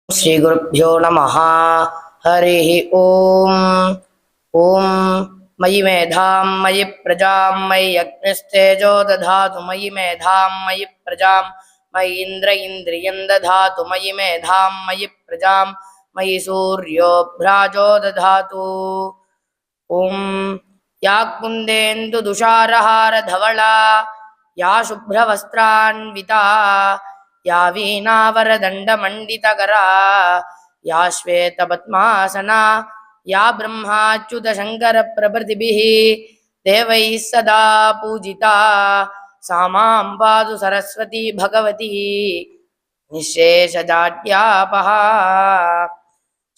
श्रीगुरुभ्यो नमः। हरिः ॐ। ॐ मयि मेधां मयि प्रजां मयि अग्निस्तेजो दधातु मयि मेधां मयि प्रजां मयि इन्द्र इन्द्रियं दधातु मयि मेधां मयि प्रजां मयि सूर्यो भ्राजो दधातु। ॐ या कुन्देन्दुदुषारहारधवला या शुभ्रवस्त्रान्विता या वीणावरदण्डमण्डितकरा या श्वेतपद्मासना या ब्रह्माच्युतशङ्करप्रभृतिभिः देवैः सदा पूजिता सा मां पातु सरस्वती भगवती निःशेषजाड्यापहा।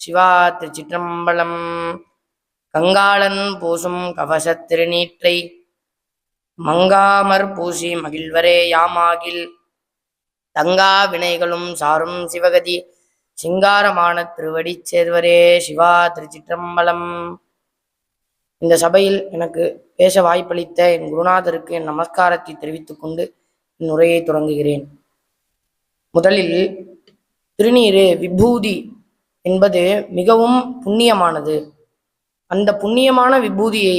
शिवा திருச்சிற்றம்பலம். கங்காளன் பூசும் கவசத்திருநீற்றை மங்காமற் பூசி மகிழ்வரே யாமாகில் தங்கா வினைகளும் சாரும் சிவகதி சிங்காரமான திருவடி சேர்வரே. சிவா திருச்சிற்றம்பலம். இந்த சபையில் எனக்கு பேச வாய்ப்பளித்த என் குருநாதருக்கு என் நமஸ்காரத்தை தெரிவித்துக் கொண்டு என் உரையை தொடங்குகிறேன். முதலில் திருநீரு விபூதி என்பது மிகவும் புண்ணியமானது. அந்த புண்ணியமான விபூதியை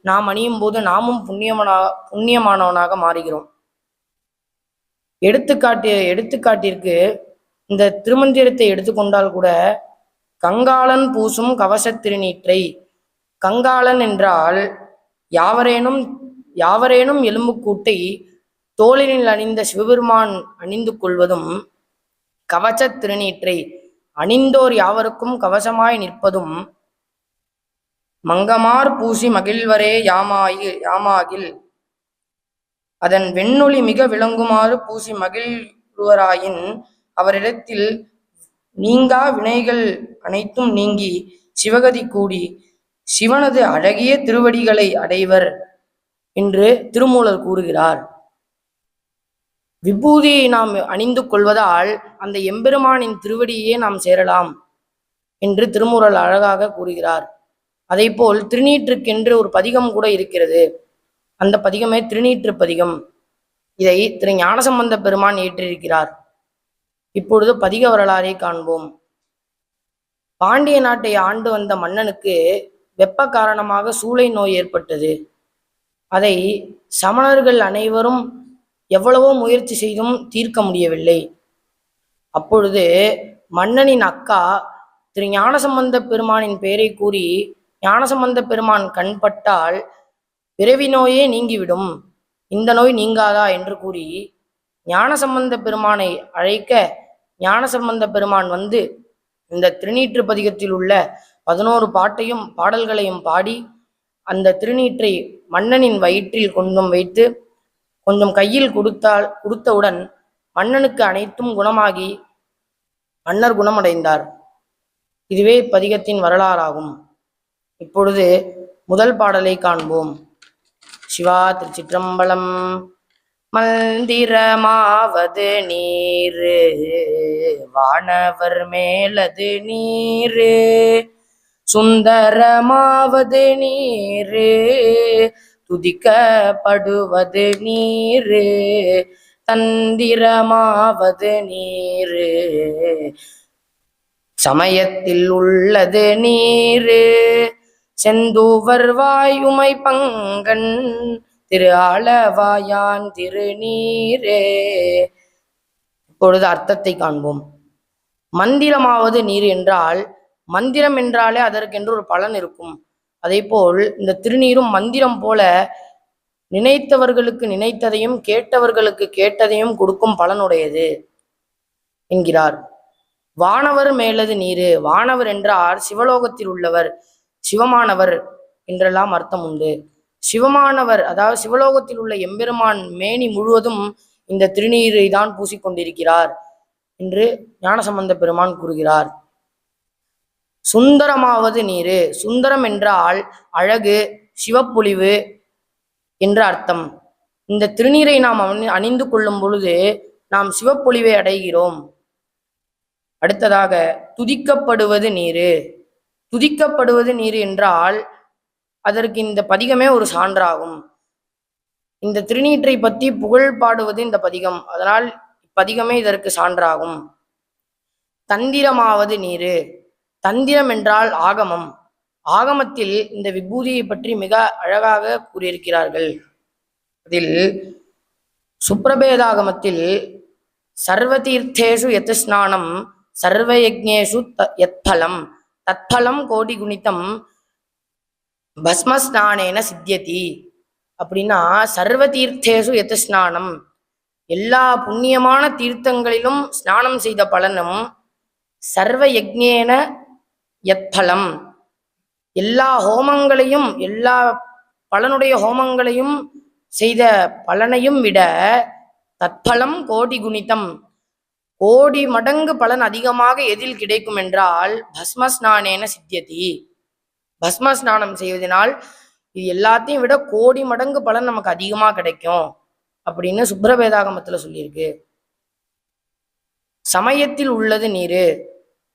நாம் அணியும் போது நாமும் புண்ணியமானவனாக மாறுகிறோம். எடுத்துக்காட்டிற்கு இந்த திருமந்திரத்தை எடுத்துக்கொண்டால் கூட கங்காளன் பூசும் கவச திருநீற்றை, கங்காளன் என்றால் யாவரேனும் எலும்புக்கூட்டை தோளினில் அணிந்த சிவபெருமான் அணிந்து கொள்வதும், கவச திருநீற்றை அணிந்தோர் யாவருக்கும் கவசமாய் நிற்பதும், மங்கமார் பூசி மகிழ்வரே யாமாகில் அதன் வெண்ணொளி மிக விளங்குமாறு பூசி மகிழ்வராயின் அவரிடத்தில் நீங்கா வினைகள் அனைத்தும் நீங்கி சிவகதி கூடி சிவனது அழகிய திருவடிகளை அடைவர் என்று திருமூலர் கூறுகிறார். விபூதியை நாம் அணிந்து கொள்வதால் அந்த எம்பெருமானின் திருவடியே நாம் சேரலாம் என்று திருமூலர் அழகாக கூறுகிறார். அதேபோல் திருநீற்றுக்கென்று ஒரு பதிகம் கூட இருக்கிறது. அந்த பதிகமே திருநீற்று பதிகம். இதை திரு ஞானசம்பந்த பெருமான் இயற்றியிருக்கிறார். இப்பொழுது பதிக வரலாறை காண்போம். பாண்டிய நாட்டை ஆண்டு வந்த மன்னனுக்கு வெப்ப காரணமாக சூளை நோய் ஏற்பட்டது. அதை சமணர்கள் அனைவரும் எவ்வளவோ முயற்சி செய்தும் தீர்க்க முடியவில்லை. அப்பொழுது மன்னனின் அக்கா திரு ஞானசம்பந்த பெருமானின் பெயரை கூறி, ஞானசம்பந்த பெருமான் கண்பட்டால் பிறவி நோயே நீங்கிவிடும், இந்த நோய் நீங்காதா என்று கூறி ஞானசம்பந்த பெருமானை அழைக்க ஞானசம்பந்த பெருமான் வந்து இந்த திருநீற்று பதிகத்தில் உள்ள 11 பாடல்களையும் பாடி அந்த திருநீற்றை மன்னனின் வயிற்றில் கொஞ்சம் வைத்து கொஞ்சம் கையில் கொடுத்தவுடன் மன்னனுக்கு அனைத்தும் குணமாகி மன்னர் குணமடைந்தார். இதுவே பதிகத்தின் வரலாறாகும். இப்பொழுது முதல் பாடலை காண்போம். சிவா திருச்சிற்றம்பலம். மந்திரமாவது நீரு வானவர் மேலது நீரு, சுந்தரமாவது நீரு துதிக்கப்படுவது நீரு, தந்திரமாவது நீரு சமயத்தில் உள்ளது நீரு, செந்தூவர் வாயுமை பங்கன் திரு ஆளவாயான் திருநீரே. இப்பொழுது அர்த்தத்தை காண்போம். மந்திரமாவது நீர் என்றால், மந்திரம் என்றாலே அதற்கென்று ஒரு பலன் இருக்கும். அதேபோல் இந்த திருநீரும் மந்திரம் போல நினைத்தவர்களுக்கு நினைத்ததையும் கேட்டவர்களுக்கு கேட்டதையும் கொடுக்கும் பலனுடையது என்கிறார். வானவர் மேலது நீரு, வானவர் என்றால் சிவலோகத்தில் உள்ளவர், சிவமானவர் என்றெல்லாம் அர்த்தம் உண்டு. சிவமானவர் அதாவது சிவலோகத்தில் உள்ள எம்பெருமான் மேனி முழுவதும் இந்த திருநீரை தான் பூசிக்கொண்டிருக்கிறார் என்று ஞானசம்பந்த பெருமான் கூறுகிறார். சுந்தரமாவது நீரு, சுந்தரம் என்றால் அழகு, சிவப்பொலிவு என்ற அர்த்தம். இந்த திருநீரை நாம் அணிந்து கொள்ளும் பொழுது நாம் சிவப்பொலிவை அடைகிறோம். அடுத்ததாக துதிக்கப்படுவது நீரு. துதிக்கப்படுவது நீர் என்றால் அதற்கு இந்த பதிகமே ஒரு சான்றாகும். இந்த திருநீற்றை பற்றி புகழ் பாடுவது இந்த பதிகம், அதனால் இப்பதிகமே இதற்கு சான்றாகும். தந்திரமாவது நீரு. தந்திரம் என்றால் ஆகமம். ஆகமத்தில் இந்த விபூதியை பற்றி மிக அழகாக கூறியிருக்கிறார்கள். அதில் சுப்ரபேதாகமத்தில் சர்வதீர்த்தேஷு யத் ஸ்நானம் சர்வயஜ்ஞேஷு யத்பலம் தத்பலம் கோடி குணிதம் பஸ்மஸ்நானேன சித்தியதி அப்படின்னா, சர்வ தீர்த்தேஷு யத் ஸ்நானம், எல்லா புண்ணியமான தீர்த்தங்களிலும் ஸ்நானம் செய்த பலனும், சர்வ யஜ்ஞேன யத்பலம், எல்லா ஹோமங்களையும் எல்லா பலனுடைய ஹோமங்களையும் செய்த பலனையும் விட தத்பலம் கோடி குணிதம், கோடி மடங்கு பலன் அதிகமாக எதில் கிடைக்கும் என்றால் பஸ்மஸ்நானேன சித்தியதி, பஸ்மஸ்நானம் செய்வதனால் இது எல்லாத்தையும் விட கோடி மடங்கு பலன் நமக்கு அதிகமாக கிடைக்கும் அப்படின்னு சுப்ரபேதாகமத்துல சொல்லியிருக்கு. சமயத்தில் உள்ளது நீரு.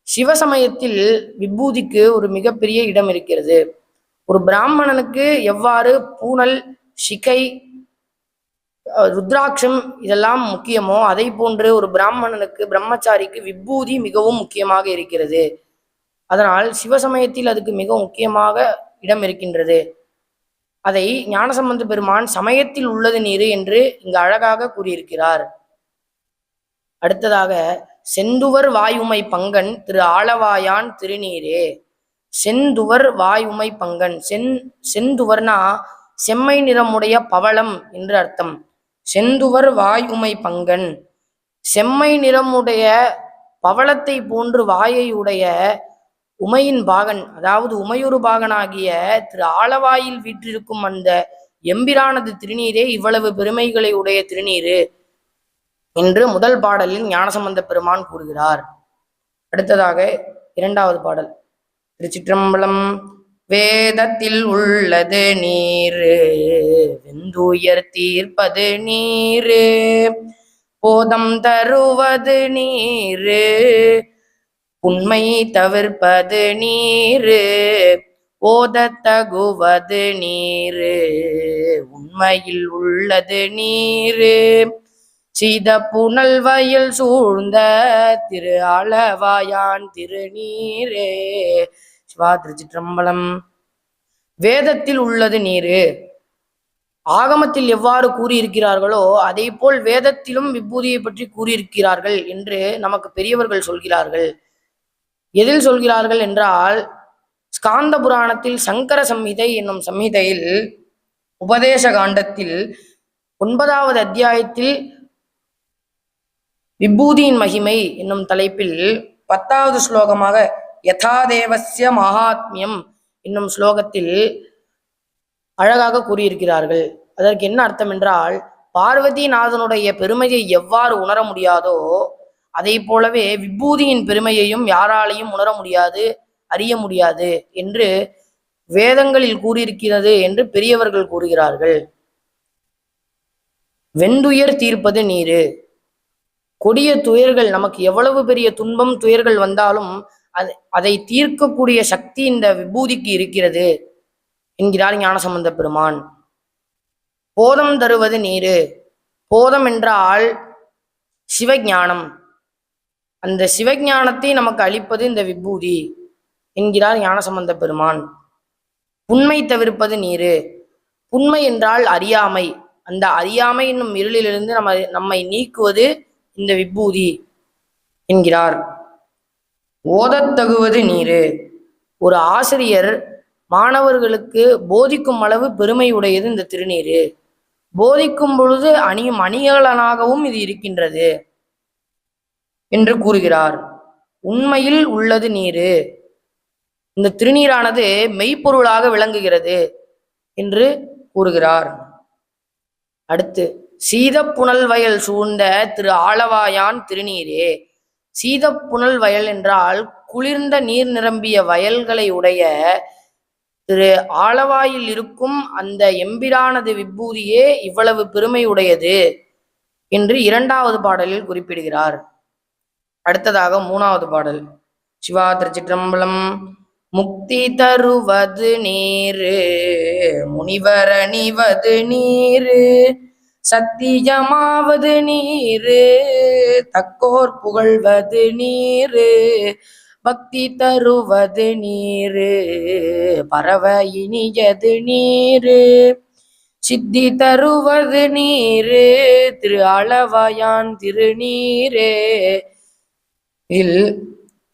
சிவசமயத்தில் விபூதிக்கு ஒரு மிகப்பெரிய இடம் இருக்கிறது. ஒரு பிராமணனுக்கு எவ்வாறு பூனல், சிகை, ருத்ராட்சம் இதெல்லாம் முக்கியமோ அதை போன்று ஒரு பிராமணனுக்கு, பிரம்மச்சாரிக்கு விபூதி மிகவும் முக்கியமாக இருக்கிறது. அதனால் சிவசமயத்தில் அதுக்கு மிக முக்கியமாக இடம் இருக்கின்றது. அதை ஞானசம்பந்த பெருமான் சமயத்தில் உள்ளது நீரு என்று இங்கு அழகாக கூறியிருக்கிறார். அடுத்ததாக செந்துவர் வாயுமை பங்கன் திரு ஆளவாயான் திருநீரே. செந்துவர் வாயுமை பங்கன், செந்துவர்னா செம்மை நிறமுடைய பவளம் என்று அர்த்தம். செந்துவர் வாயுமை பங்கன், செம்மை நிறமுடைய பவளத்தை போன்று வாயை உடைய உமையின் பாகன், அதாவது உமையொரு பாகனாகிய திரு ஆளவாயில் வீற்றிருக்கும் அந்த எம்பிரானது திருநீரே இவ்வளவு பெருமைகளை உடைய திருநீரு என்று முதல் பாடலில் ஞானசம்பந்த பெருமான் கூறுகிறார். அடுத்ததாக இரண்டாவது பாடல். திருச்சிற்றம்பலம். வேதத்தில் உள்ளது நீரு வெந்துயர் தீர்ப்பது நீரு, போதம் தருவது நீரு, உண்மை தவிர்ப்பது நீரு, ஓதத்தகுவது நீரு, உண்மையில் உள்ளது நீரு, சீத புனல் வயல் சூழ்ந்த திரு ஆளவாயான் திருநீரே. சிவா திருச்சிற்றம்பலம். வேதத்தில் உள்ளது நீரு. ஆகமத்தில் எவ்வாறு கூறியிருக்கிறார்களோ அதே போல் வேதத்திலும் விபூதியை பற்றி கூறியிருக்கிறார்கள் என்று நமக்கு பெரியவர்கள் சொல்கிறார்கள். எதில் சொல்கிறார்கள் என்றால், ஸ்காந்த புராணத்தில் சங்கர சம்ஹிதை என்னும் சம்ஹிதையில் உபதேச காண்டத்தில் 9வது அத்தியாயத்தில் விபூதியின் மகிமை என்னும் தலைப்பில் 10வது ஸ்லோகமாக யதாதேவஸ்ய மகாத்மியம் என்னும் ஸ்லோகத்தில் அழகாக கூறியிருக்கிறார்கள். அதற்கு என்ன அர்த்தம் என்றால், பார்வதிநாதனுடைய பெருமையை எவ்வாறு உணர முடியாதோ அதை போலவே விபூதியின் பெருமையையும் யாராலையும் உணர முடியாது, அறிய முடியாது என்று வேதங்களில் கூறியிருக்கிறது என்று பெரியவர்கள் கூறுகிறார்கள். வெந்துயர் தீர்ப்பது நீரு. கொடிய துயர்கள், நமக்கு எவ்வளவு பெரிய துன்பம் துயர்கள் வந்தாலும் அதை தீர்க்கக்கூடிய சக்தி இந்த விபூதிக்கு இருக்கிறது என்கிறார் ஞானசம்பந்த பெருமான். போதம் தருவது நீரு. போதம் என்றால் சிவஞானம். அந்த சிவஞானத்தை நமக்கு அளிப்பது இந்த விபூதி என்கிறார் ஞானசம்பந்த பெருமான். புண்மை தவிர்ப்பது நீரு. புண்மை என்றால் அறியாமை. அந்த அறியாமை என்னும் இருளிலிருந்து நம்மை நீக்குவது இந்த விபூதி என்கிறார். ஓதத்தகுவது நீரு. ஒரு ஆசிரியர் மாணவர்களுக்கு போதிக்கும் அளவு பெருமை உடையது இந்த திருநீரு. போதிக்கும் பொழுது அணியும் அணிகலனாகவும் இது இருக்கின்றது என்று கூறுகிறார். உண்மையில் உள்ளது நீரு. இந்த திருநீரானது மெய்ப்பொருளாக விளங்குகிறது என்று கூறுகிறார். அடுத்து சீதப்புனல் வயல் சூழ்ந்த திரு ஆளவாயான் திருநீரே. சீதப்புனல் வயல் என்றால் குளிர்ந்த நீர் நிரம்பிய வயல்களை உடைய திரு ஆளவாயில் இருக்கும் அந்த எம்பிரானது விபூதியே இவ்வளவு பெருமை உடையது என்று 2வது பாடலில் குறிப்பிடுகிறார். அடுத்ததாக 3வது பாடல். சிவா திருச்சிற்றம்பலம். முக்தி தருவது நீரு முனிவர் அணிவது நீரு, சத்தியமாவது நீரு தக்கோர் புகழ்வது நீரு பக்தி தருவது நீரு பரவ இனியது நீரு சித்தி தருவது நீரு திரு அளவாயான் திருநீரே. இதில்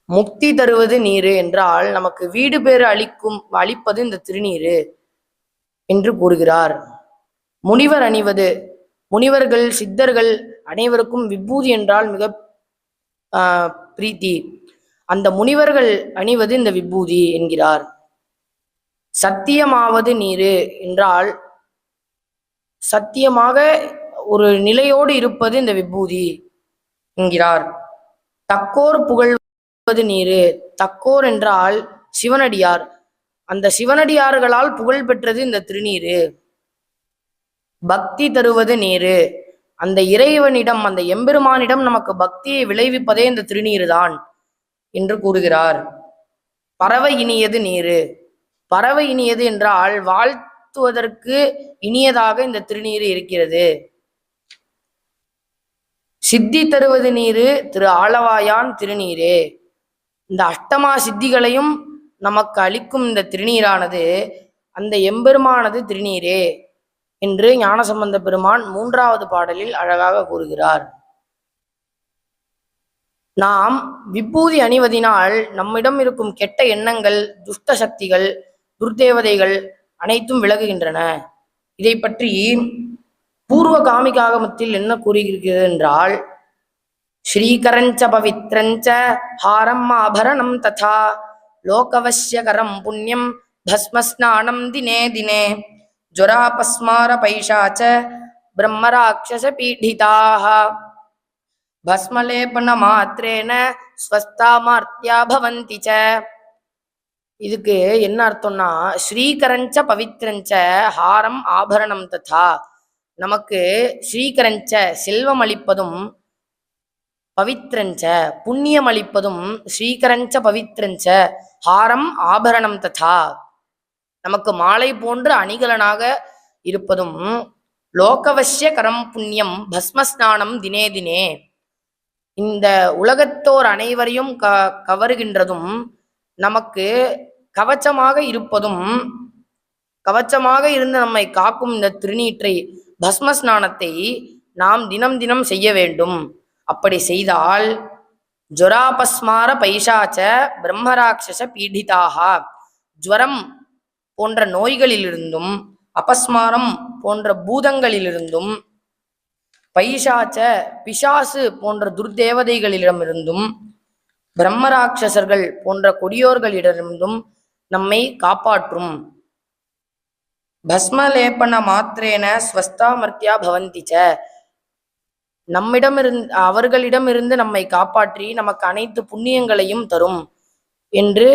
முக்தி தருவது நீரு என்றால் நமக்கு வீடு பேறு அளிப்பது இந்த திருநீரு என்று கூறுகிறார். முனிவர் அணிவது, முனிவர்கள் சித்தர்கள் அனைவருக்கும் விபூதி என்றால் மிக பிரீத்தி. அந்த முனிவர்கள் அணிவது இந்த விபூதி என்கிறார். சத்தியமாவது நீரு என்றால் சத்தியமாக ஒரு நிலையோடு இருப்பது இந்த விபூதி என்கிறார். தக்கோர் புகழ்வது நீரு, தக்கோர் என்றால் சிவனடியார், அந்த சிவனடியார்களால் புகழ் பெற்றது இந்த திருநீரு. பக்தி தருவது நீரு, அந்த இறைவனிடம் அந்த எம்பெருமானிடம் நமக்கு பக்தியை விளைவிப்பதே இந்த திருநீரு தான் என்று கூறுகிறார். பறவை இனியது நீரு, பறவை இனியது என்றால் வாழ்த்துவதற்கு இனியதாக இந்த திருநீரு இருக்கிறது. சித்தி தருவது நீரு திரு ஆளவாயான் திருநீரே, இந்த அஷ்டமா சித்திகளையும் நமக்கு அளிக்கும் இந்த திருநீரானது அந்த எம்பெருமானது திருநீரே என்று ஞானசம்பந்த பெருமான் 3வது பாடலில் அழகாக கூறுகிறார். நாம் விபூதி அணிவதினால் நம்மிடம் இருக்கும் கெட்ட எண்ணங்கள், துஷ்ட சக்திகள், துர்தேவதைகள் அனைத்தும் விலகுகின்றன. இதை பற்றி பூர்வ காமிகாகமத்தில் என்ன கூறுகிறது என்றால், ஸ்ரீகரஞ்ச பவித்ரஞ்ச ஹாரம் ஆபரணம் ததா லோகவசியகரம் புண்ணியம் பஸ்மஸ்நானம் தினே தினே ஜுராபஸ்மார பைஷாச்ச பிரம்மராட்சச பீடிதாக பஸ்மலேபன மாத்திரேன ஸ்வஸ்தாமார்த்தியா பவந்தி ச. இதுக்கு என்ன அர்த்தம்னா, ஸ்ரீகரஞ்ச பவித்ரஞ்ச ஹாரம் ஆபரணம் ததா, நமக்கு ஸ்ரீகரஞ்ச செல்வம் அளிப்பதும் பவித்ரஞ்ச புண்ணியம் அளிப்பதும் ஸ்ரீகரஞ்ச பவித்ரஞ்ச ஹாரம் ஆபரணம் ததா, நமக்கு மாலை போன்று அணிகலனாக இருப்பதும் லோகவசிய கரம் புண்ணியம் பஸ்மஸ்நானம் தினே தினே, இந்த உலகத்தோர் அனைவரையும் கவருகின்றதும் நமக்கு கவச்சமாக இருப்பதும், கவச்சமாக இருந்து நம்மை காக்கும் இந்த திருநீற்றை பஸ்மஸ்நானத்தை நாம் தினம் தினம் செய்ய வேண்டும். அப்படி செய்தால் ஜுராபஸ்மார பைஷாச்ச பிரம்மராட்சச பீடிதாக, ஜுவரம் போன்ற நோய்களிலிருந்தும் அபஸ்மாரம் போன்ற பூதங்களிலிருந்தும் பைஷாச்ச பிசாசு போன்ற துர்தேவதைகளிடமிருந்தும் பிரம்மராட்சசர்கள் போன்ற கொடியோர்களிடமிருந்தும் நம்மை காப்பாற்றும். பஸ்மலேபன மாத்திரேன ஸ்வஸ்தாமர்த்தியா பவந்தி ச, அவர்களிடமிருந்து நம்மை காப்பாற்றி நமக்கு அனைத்து புண்ணியங்களையும் தரும் என்று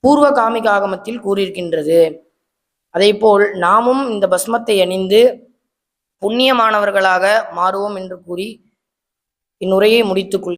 பூர்வ காமிகாகமத்தில் கூறியிருக்கின்றது. அதேபோல் நாமும் இந்த பஸ்மத்தை அணிந்து புண்ணியமானவர்களாக மாறுவோம் என்று கூறி இந்நுரையை முடித்துக்கொள்.